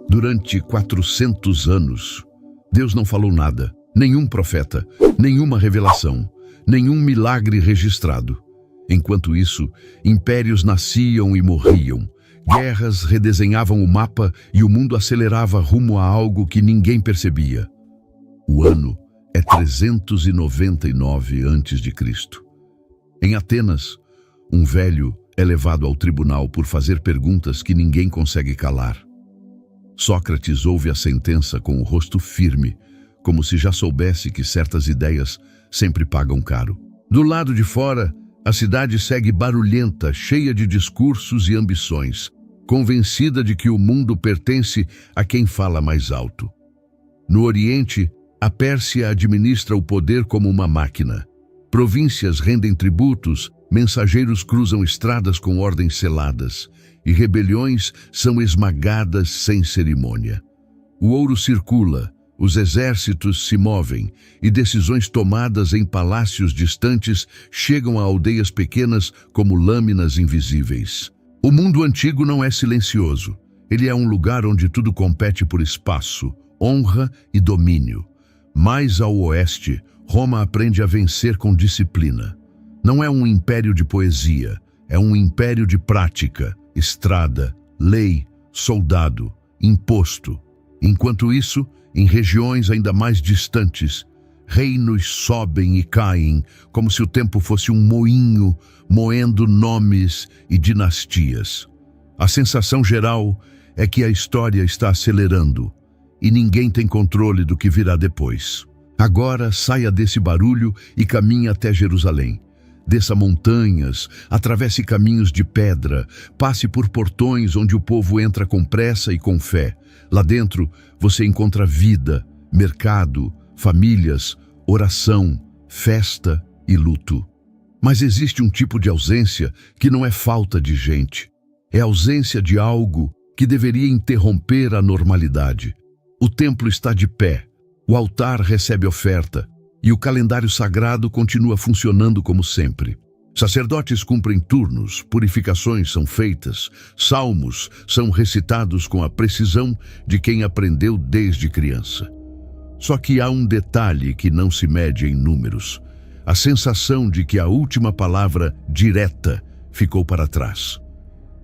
Durante 400 anos, Deus não falou nada, nenhum profeta, nenhuma revelação, nenhum milagre registrado. Enquanto isso, impérios nasciam e morriam, guerras redesenhavam o mapa e o mundo acelerava rumo a algo que ninguém percebia. O ano é 399 a.C. Em Atenas, um velho é levado ao tribunal por fazer perguntas que ninguém consegue calar. Sócrates ouve a sentença com o rosto firme, como se já soubesse que certas ideias sempre pagam caro. Do lado de fora, a cidade segue barulhenta, cheia de discursos e ambições, convencida de que o mundo pertence a quem fala mais alto. No Oriente, a Pérsia administra o poder como uma máquina. Províncias rendem tributos, mensageiros cruzam estradas com ordens seladas, e rebeliões são esmagadas sem cerimônia. O ouro circula, os exércitos se movem, e decisões tomadas em palácios distantes chegam a aldeias pequenas como lâminas invisíveis. O mundo antigo não é silencioso. Ele é um lugar onde tudo compete por espaço, honra e domínio. Mais ao oeste, Roma aprende a vencer com disciplina. Não é um império de poesia, é um império de prática, estrada, lei, soldado, imposto. Enquanto isso, em regiões ainda mais distantes, reinos sobem e caem, como se o tempo fosse um moinho, moendo nomes e dinastias. A sensação geral é que a história está acelerando, e ninguém tem controle do que virá depois. Agora saia desse barulho e caminhe até Jerusalém. Desça montanhas, atravesse caminhos de pedra, passe por portões onde o povo entra com pressa e com fé. Lá dentro você encontra vida, mercado, famílias, oração, festa e luto. Mas existe um tipo de ausência que não é falta de gente. É ausência de algo que deveria interromper a normalidade. O templo está de pé, o altar recebe oferta, e o calendário sagrado continua funcionando como sempre. Sacerdotes cumprem turnos, purificações são feitas, salmos são recitados com a precisão de quem aprendeu desde criança. Só que há um detalhe que não se mede em números: a sensação de que a última palavra direta ficou para trás.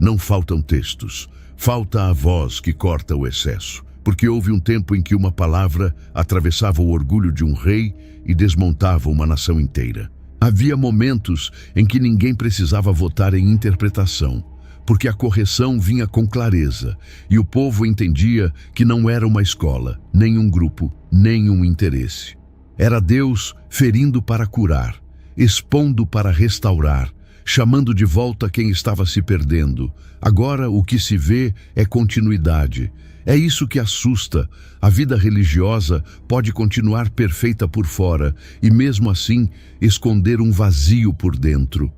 Não faltam textos, falta a voz que corta o excesso. Porque houve um tempo em que uma palavra atravessava o orgulho de um rei e desmontava uma nação inteira. Havia momentos em que ninguém precisava votar em interpretação, porque a correção vinha com clareza, e o povo entendia que não era uma escola, nem um grupo, nem um interesse. Era Deus ferindo para curar, expondo para restaurar, chamando de volta quem estava se perdendo. Agora o que se vê é continuidade. É isso que assusta. A vida religiosa pode continuar perfeita por fora e, mesmo assim, esconder um vazio por dentro.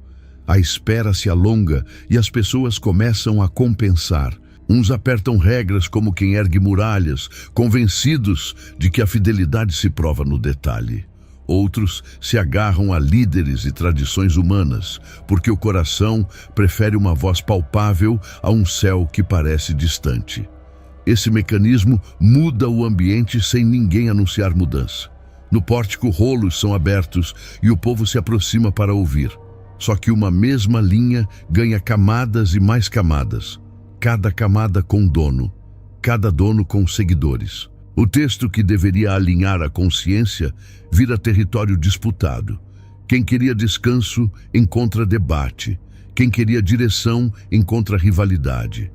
A espera se alonga e as pessoas começam a compensar. Uns apertam regras como quem ergue muralhas, convencidos de que a fidelidade se prova no detalhe. Outros se agarram a líderes e tradições humanas, porque o coração prefere uma voz palpável a um céu que parece distante. Esse mecanismo muda o ambiente sem ninguém anunciar mudança. No pórtico, rolos são abertos e o povo se aproxima para ouvir. Só que uma mesma linha ganha camadas e mais camadas. Cada camada com dono, cada dono com seguidores. O texto que deveria alinhar a consciência vira território disputado. Quem queria descanso encontra debate. Quem queria direção encontra rivalidade.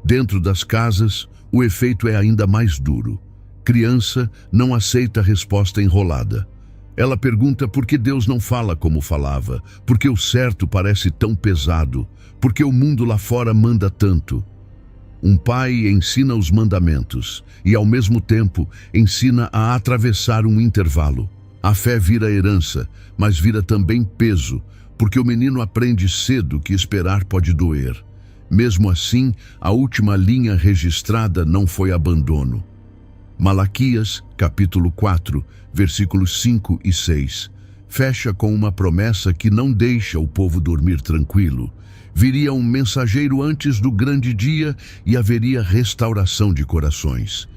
Dentro das casas, o efeito é ainda mais duro. Criança não aceita a resposta enrolada. Ela pergunta por que Deus não fala como falava, por que o certo parece tão pesado, por que o mundo lá fora manda tanto. Um pai ensina os mandamentos e, ao mesmo tempo, ensina a atravessar um intervalo. A fé vira herança, mas vira também peso, porque o menino aprende cedo que esperar pode doer. Mesmo assim, a última linha registrada não foi abandono. Malaquias, capítulo 4, versículos 5 e 6, fecha com uma promessa que não deixa o povo dormir tranquilo. Viria um mensageiro antes do grande dia e haveria restauração de corações.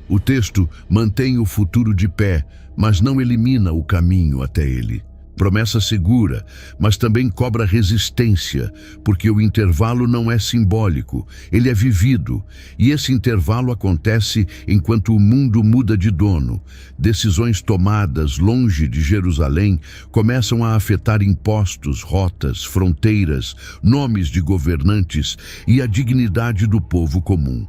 O texto mantém o futuro de pé, mas não elimina o caminho até ele. Promessa segura, mas também cobra resistência, porque o intervalo não é simbólico, ele é vivido. E esse intervalo acontece enquanto o mundo muda de dono. Decisões tomadas longe de Jerusalém começam a afetar impostos, rotas, fronteiras, nomes de governantes e a dignidade do povo comum.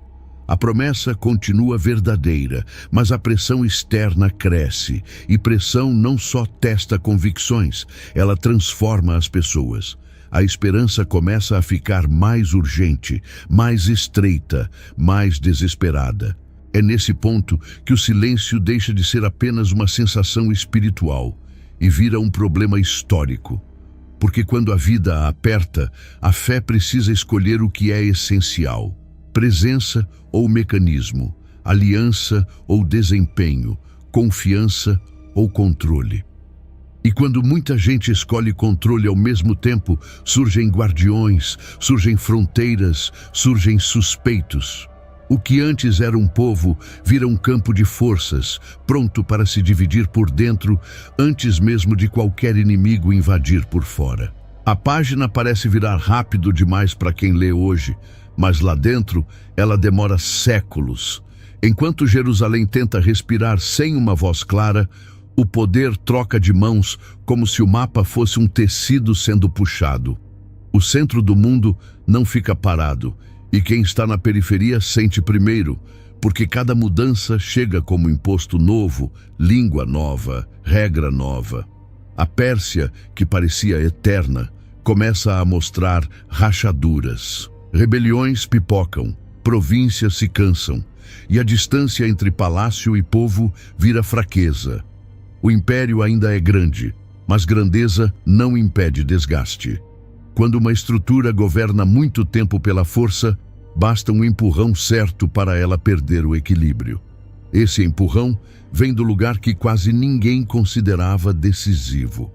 A promessa continua verdadeira, mas a pressão externa cresce, e pressão não só testa convicções, ela transforma as pessoas. A esperança começa a ficar mais urgente, mais estreita, mais desesperada. É nesse ponto que o silêncio deixa de ser apenas uma sensação espiritual e vira um problema histórico. Porque quando a vida a aperta, a fé precisa escolher o que é essencial. Presença ou mecanismo, aliança ou desempenho, confiança ou controle. E quando muita gente escolhe controle ao mesmo tempo, surgem guardiões, surgem fronteiras, surgem suspeitos. O que antes era um povo vira um campo de forças, pronto para se dividir por dentro, antes mesmo de qualquer inimigo invadir por fora. A página parece virar rápido demais para quem lê hoje, mas lá dentro ela demora séculos. Enquanto Jerusalém tenta respirar sem uma voz clara, o poder troca de mãos como se o mapa fosse um tecido sendo puxado. O centro do mundo não fica parado, e quem está na periferia sente primeiro, porque cada mudança chega como imposto novo, língua nova, regra nova. A Pérsia, que parecia eterna, começa a mostrar rachaduras. Rebeliões pipocam, províncias se cansam, e a distância entre palácio e povo vira fraqueza. O império ainda é grande, mas grandeza não impede desgaste. Quando uma estrutura governa muito tempo pela força, basta um empurrão certo para ela perder o equilíbrio. Esse empurrão vem do lugar que quase ninguém considerava decisivo.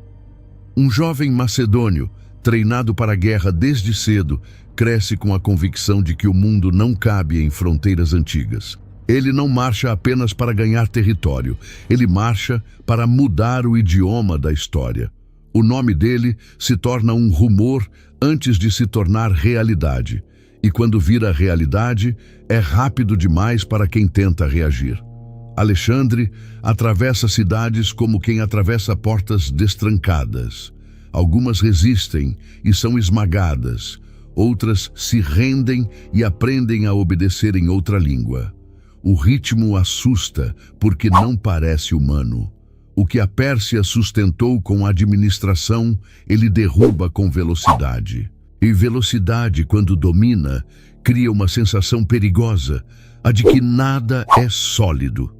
Um jovem macedônio, treinado para a guerra desde cedo, cresce com a convicção de que o mundo não cabe em fronteiras antigas. Ele não marcha apenas para ganhar território, ele marcha para mudar o idioma da história. O nome dele se torna um rumor antes de se tornar realidade. E quando vira realidade, é rápido demais para quem tenta reagir. Alexandre atravessa cidades como quem atravessa portas destrancadas. Algumas resistem e são esmagadas. Outras se rendem e aprendem a obedecer em outra língua. O ritmo assusta porque não parece humano. O que a Pérsia sustentou com administração, ele derruba com velocidade. E velocidade, quando domina, cria uma sensação perigosa, a de que nada é sólido.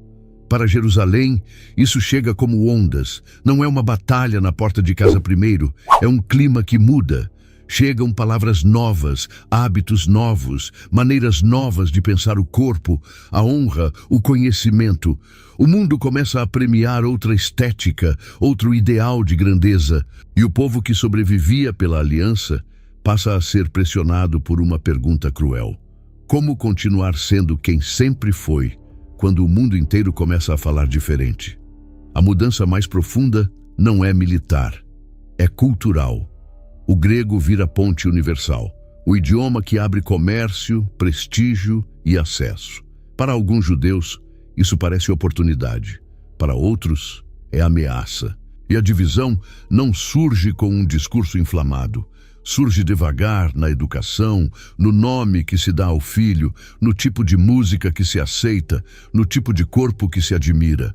Para Jerusalém, isso chega como ondas. Não é uma batalha na porta de casa primeiro, é um clima que muda. Chegam palavras novas, hábitos novos, maneiras novas de pensar o corpo, a honra, o conhecimento. O mundo começa a premiar outra estética, outro ideal de grandeza. E o povo que sobrevivia pela aliança passa a ser pressionado por uma pergunta cruel. Como continuar sendo quem sempre foi, quando o mundo inteiro começa a falar diferente? A mudança mais profunda não é militar, é cultural. O grego vira ponte universal, o idioma que abre comércio, prestígio e acesso. Para alguns judeus, isso parece oportunidade. Para outros, é ameaça. E a divisão não surge com um discurso inflamado. Surge devagar na educação, no nome que se dá ao filho, no tipo de música que se aceita, no tipo de corpo que se admira.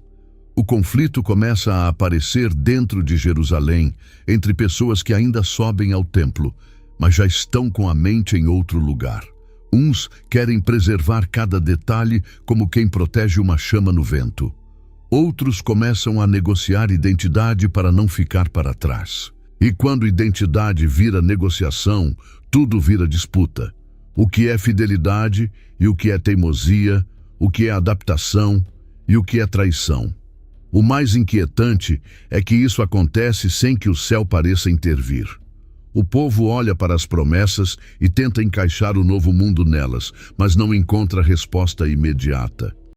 O conflito começa a aparecer dentro de Jerusalém, entre pessoas que ainda sobem ao templo, mas já estão com a mente em outro lugar. Uns querem preservar cada detalhe como quem protege uma chama no vento. Outros começam a negociar identidade para não ficar para trás. E quando identidade vira negociação, tudo vira disputa. O que é fidelidade e o que é teimosia, o que é adaptação e o que é traição. O mais inquietante é que isso acontece sem que o céu pareça intervir. O povo olha para as promessas e tenta encaixar o novo mundo nelas, mas não encontra resposta imediata.